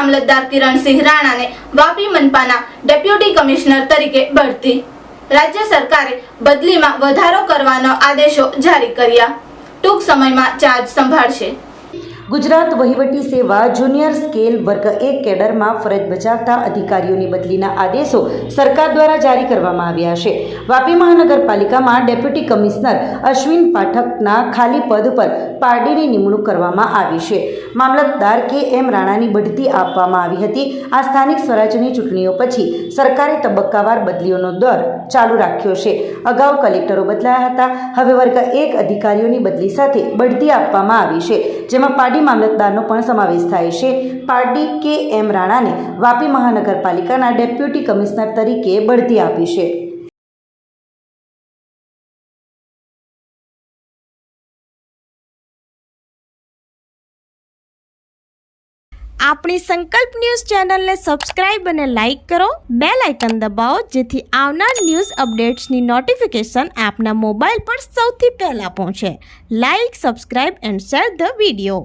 મામલતદાર Kiransinh રાણાને Vapi મનપાના deputy commissioner તરીકે બઢતી। રાજ્ય સરકારે બદલીમાં વધારો કરવાનો આદેશો જારી કર્યા। ટૂંક સમયમાં ચાર્જ સંભાળશે। ગુજરાત વહીવટી સેવા જુનિયર સ્કેલ વર્ગ 1 કેડરમાં ફરજ બજાવતા અધિકારીઓની બદલીના આદેશો સરકાર દ્વારા જારી કરવામાં આવ્યા છે। વાપી મહાનગરપાલિકામાં ડેપ્યુટી કમિશનર અશ્વિન પાઠકના ખાલી પદ પર પારડીની નિમણૂક કરવામાં આવી છે। મામલતદાર કે.એમ. રાણાની બઢતી આપવામાં આવી હતી। આ સ્થાનિક સ્વરાજ્યની ચૂંટણીઓ પછી સરકારે તબક્કાવાર બદલીઓનો દર ચાલુ રાખ્યો છે। અગાઉ કલેક્ટરો બદલાયા હતા, હવે વર્ગ 1 અધિકારીઓની બદલી સાથે બઢતી આપવામાં આવી છે, જેમાં પારડી મામલતદારનો પણ સમાવેશ થાય છે। પારડી કે.એમ. રાણાને વાપી મહાનગરપાલિકાના ડેપ્યુટી કમિશનર તરીકે બઢતી આપી છે। આપણી સંકલ્પ ન્યૂઝ ચેનલને સબસ્ક્રાઇબ અને લાઇક કરો, બેલ આઇકન દબાવો જેથી આવનાર ન્યૂઝ અપડેટ્સની નોટિફિકેશન આપના મોબાઈલ પર સૌથી પહેલા પહોંચે। Like, subscribe and share the video.